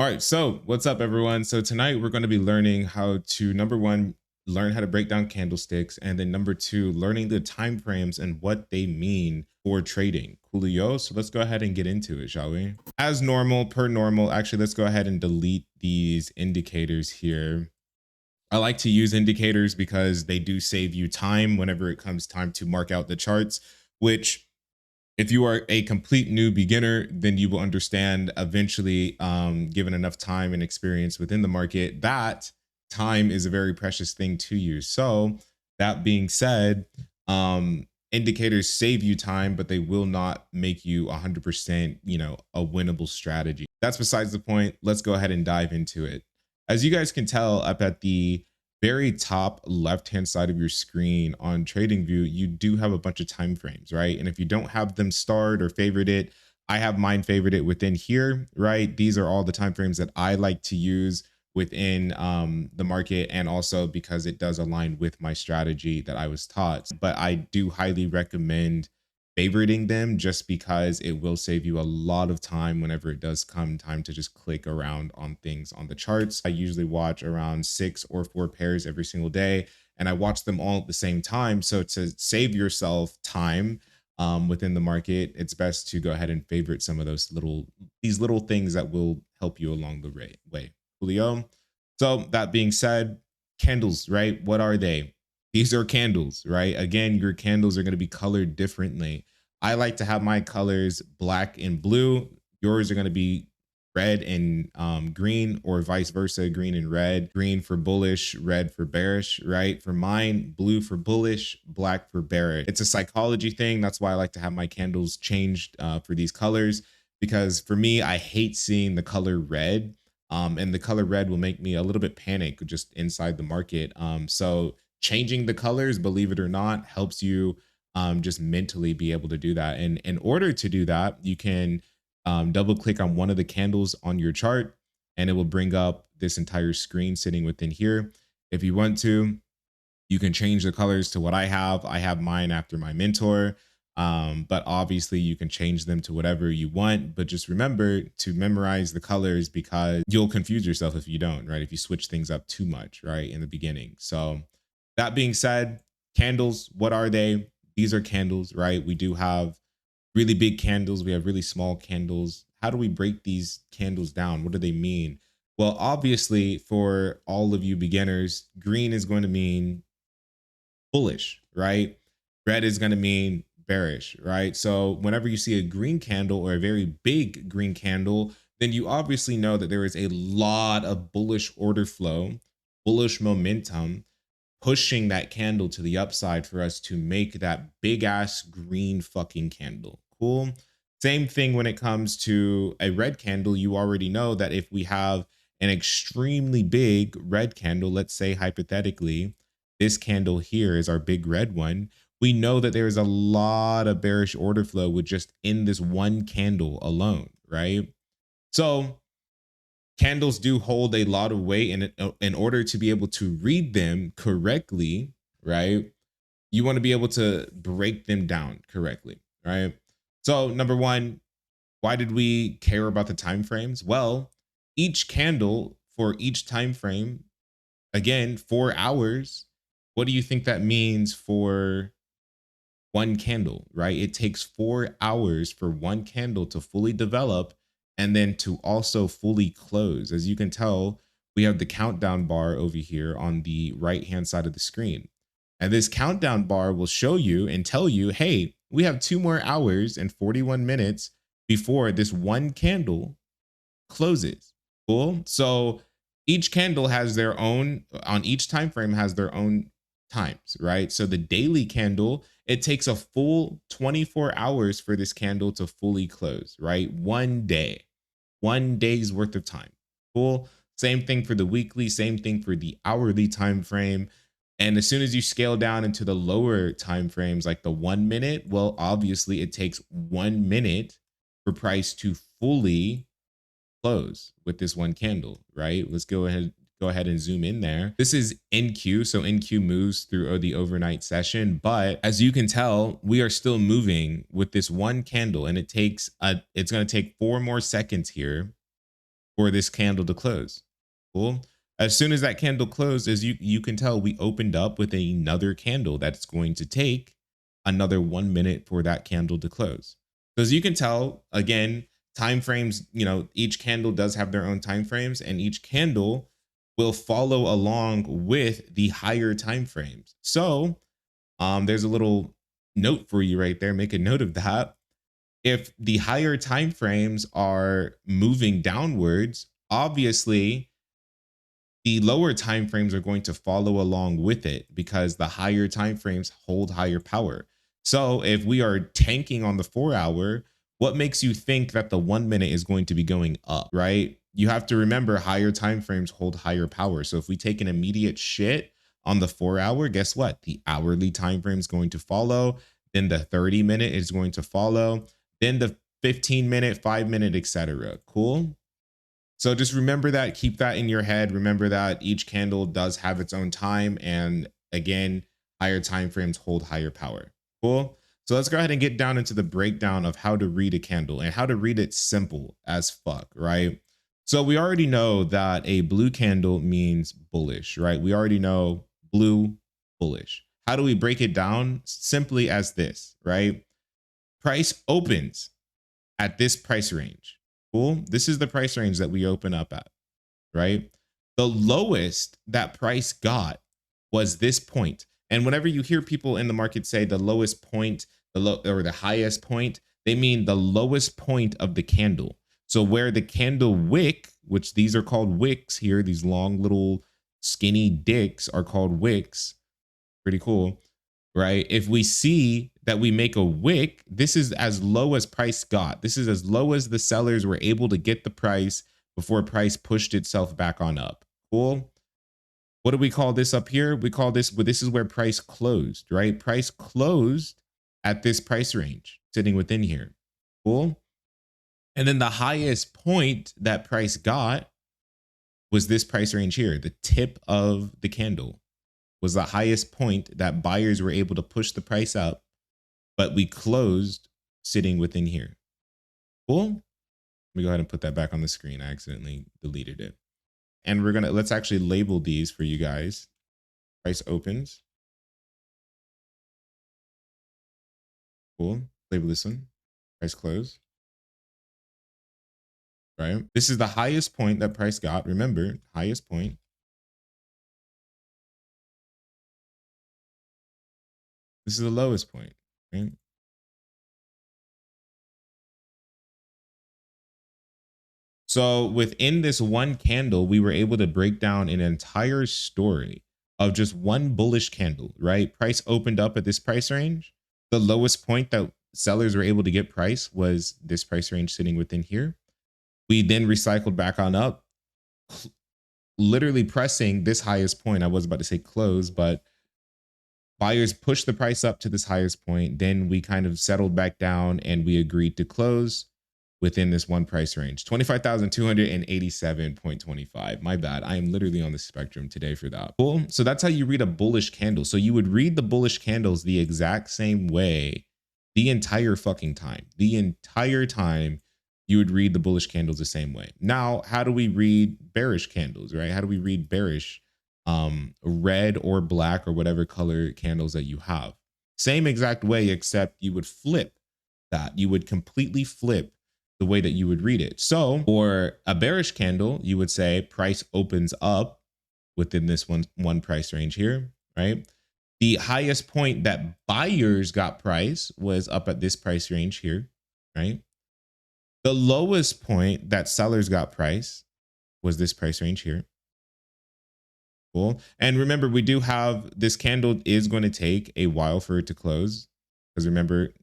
All right, so what's up, everyone? So tonight we're going to be learning how to number one, learn how to break down candlesticks, and then number two, learning the time frames and what they mean for trading. Coolio. So let's go ahead and get into it, shall we? As normal, per normal. Actually, let's go ahead and delete these indicators here. I like to use indicators because they do save you time whenever it comes time to mark out the charts, which if you are a complete new beginner, then you will understand eventually, given enough time and experience within the market, that time is a very precious thing to you. So that being said, indicators save you time, but they will not make you 100%, a winnable strategy. That's besides the point. Let's go ahead and dive into it. As you guys can tell up at the very top left hand side of your screen on TradingView, you do have a bunch of time frames, right? And if you don't have them starred or favorited, I have mine favorited within here, right? These are all the time frames that I like to use within the market, and also because it does align with my strategy that I was taught. But I do highly recommend favoriting them just because it will save you a lot of time whenever it does come time to just click around on things on the charts. I usually watch around 6 or 4 pairs every single day, and I watch them all at the same time. So to save yourself time within the market, it's best to go ahead and favorite some of these little things that will help you along the way. Julio. So that being said, candles, right? What are they? These are candles, right? Again, your candles are going to be colored differently. I like to have my colors black and blue. Yours are going to be red and green, or vice versa, green and red. Green for bullish, red for bearish, right? For mine, blue for bullish, black for bearish. It's a psychology thing. That's why I like to have my candles changed for these colors, because for me, I hate seeing the color red. And the color red will make me a little bit panic just inside the market. So changing the colors, believe it or not, helps you just mentally be able to do that. And in order to do that, you can double click on one of the candles on your chart, and it will bring up this entire screen sitting within here. If you want to, you can change the colors to what I have. I have mine after my mentor. But obviously you can change them to whatever you want, but just remember to memorize the colors, because you'll confuse yourself if you don't, right? If you switch things up too much, right, in the beginning. So that being said, candles, what are they? These are candles, right? We do have really big candles. We have really small candles. How do we break these candles down? What do they mean? Well, obviously, for all of you beginners, green is going to mean bullish, right? Red is going to mean bearish, right? So whenever you see a green candle or a very big green candle, then you obviously know that there is a lot of bullish order flow, bullish momentum pushing that candle to the upside for us to make that big ass green fucking candle. Cool. Same thing when it comes to a red candle. You already know that if we have an extremely big red candle, let's say hypothetically, this candle here is our big red one, we know that there is a lot of bearish order flow with just in this one candle alone, right? So candles do hold a lot of weight, and in order to be able to read them correctly, right, you want to be able to break them down correctly, right? So number one, why did we care about the time frames? Well, each candle for each time frame, again, 4 hours. What do you think that means for one candle, right? It takes 4 hours for one candle to fully develop and then to also fully close. As you can tell, we have the countdown bar over here on the right hand side of the screen. And this countdown bar will show you and tell you, hey, we have 2 more hours and 41 minutes before this one candle closes. Cool. So each candle has their own, on each time frame has their own times, right? So the daily candle, it takes a full 24 hours for this candle to fully close, right? One day's worth of time. Cool. Same thing for the weekly, same thing for the hourly time frame. And as soon as you scale down into the lower time frames, like the 1 minute, well, obviously it takes 1 minute for price to fully close with this one candle, right? Let's go ahead and zoom in there. This is NQ, so NQ moves through the overnight session, but as you can tell, we are still moving with this one candle, and it's going to take 4 more seconds here for this candle to close. Cool. As soon as that candle closed, as you can tell, we opened up with another candle that's going to take another 1 minute for that candle to close. So as you can tell, again, time frames, each candle does have their own time frames, and each candle will follow along with the higher time frames. So there's a little note for you right there. Make a note of that. If the higher time frames are moving downwards, obviously the lower time frames are going to follow along with it because the higher time frames hold higher power. So if we are tanking on the 4 hour, what makes you think that the 1 minute is going to be going up, right? You have to remember higher time frames hold higher power. So if we take an immediate shit on the 4 hour, guess what? The hourly time frame is going to follow. Then the 30 minute is going to follow. Then the 15 minute, 5 minute, etc. Cool. So just remember that, keep that in your head. Remember that each candle does have its own time. And again, higher time frames hold higher power. Cool. So let's go ahead and get down into the breakdown of how to read a candle and how to read it simple as fuck, right? So we already know that a blue candle means bullish, right? We already know blue, bullish. How do we break it down? Simply as this, right? Price opens at this price range. Cool. This is the price range that we open up at, right? The lowest that price got was this point. And whenever you hear people in the market say the lowest point, the low or the highest point, they mean the lowest point of the candle. So where the candle wick, which these are called wicks here, these long little skinny dicks are called wicks. Pretty cool, right? If we see that we make a wick, this is as low as price got. This is as low as the sellers were able to get the price before price pushed itself back on up. Cool. What do we call this up here? We call this, well, this is where price closed, right? Price closed at this price range sitting within here. Cool. And then the highest point that price got was this price range here. The tip of the candle was the highest point that buyers were able to push the price up, but we closed sitting within here. Cool. Let me go ahead and put that back on the screen. I accidentally deleted it. And let's actually label these for you guys. Price opens. Cool. Label this one. Price close. Right. This is the highest point that price got. Remember, highest point. This is the lowest point, right? So within this one candle, we were able to break down an entire story of just one bullish candle, right? Price opened up at this price range. The lowest point that sellers were able to get price was this price range sitting within here. We then recycled back on up, literally pressing this highest point. I was about to say close, but buyers pushed the price up to this highest point. Then we kind of settled back down and we agreed to close within this one price range, 25,287.25. My bad. I am literally on the spectrum today for that. Cool. So that's how you read a bullish candle. So you would read the bullish candles the exact same way the entire fucking time. The entire time you would read the bullish candles the same way. Now, how do we read bearish candles, right? How do we read bearish, red or black or whatever color candles that you have? Same exact way, except you would flip that. You would completely flip the way that you would read it. So for a bearish candle, you would say price opens up within this one price range here, right? The highest point that buyers got price was up at this price range here, right? The lowest point that sellers got price was this price range here. Cool. And remember, we do have this candle is going to take a while for it to close, because remember,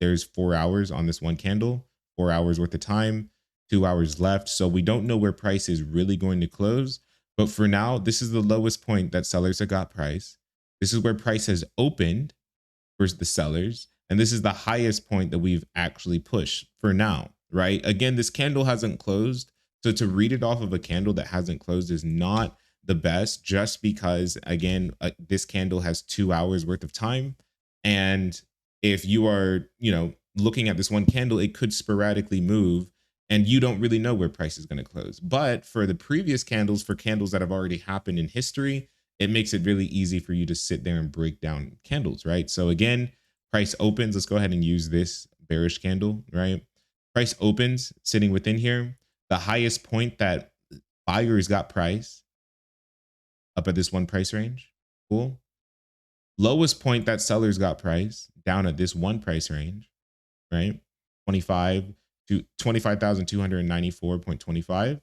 there's 4 hours on this one candle, 4 hours worth of time, 2 hours left. So we don't know where price is really going to close. But for now, this is the lowest point that sellers have got price. This is where price has opened for the sellers. And this is the highest point that we've actually pushed for now, right? Again, this candle hasn't closed. So to read it off of a candle that hasn't closed is not the best, just because, again, this candle has 2 hours worth of time. And if you are, looking at this one candle, it could sporadically move and you don't really know where price is going to close. But for the previous candles, for candles that have already happened in history, it makes it really easy for you to sit there and break down candles, right? So again, price opens. Let's go ahead and use this bearish candle, right? Price opens sitting within here. The highest point that buyers got price up at this one price range. Cool. Lowest point that sellers got price down at this one price range, right? 25 to 25,294.25.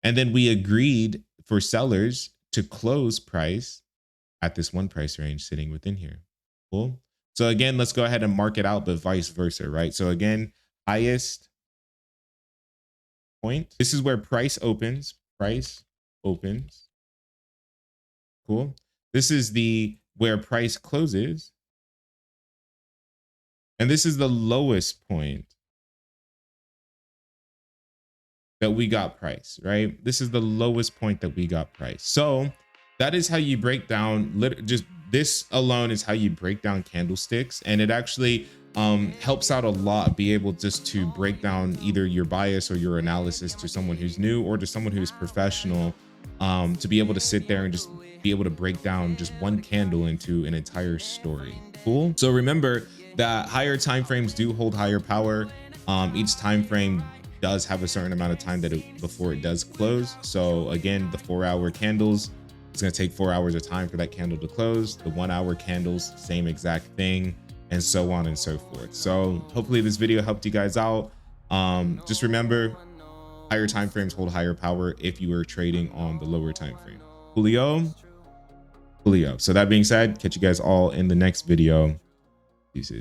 And then we agreed for sellers to close price at this one price range sitting within here. Cool. So again, let's go ahead and mark it out, but vice versa, right? So again, highest point. This is where price opens. Price opens. Cool. This is the where price closes. And this is the lowest point that we got price, right? This is the lowest point that we got price. So that is how you break down, just this alone is how you break down candlesticks. And it actually helps out a lot, be able just to break down either your bias or your analysis to someone who's new or to someone who's professional, to be able to sit there and just be able to break down just one candle into an entire story. Cool. So remember that higher time frames do hold higher power. Each time frame does have a certain amount of time that before it does close. So again, the 4-hour candles, it's going to take 4 hours of time for that candle to close. The 1-hour candles, same exact thing, and so on and so forth. So hopefully this video helped you guys out. Just remember, higher time frames hold higher power if you are trading on the lower time frame. Coolio. So that being said, catch you guys all in the next video. Peace.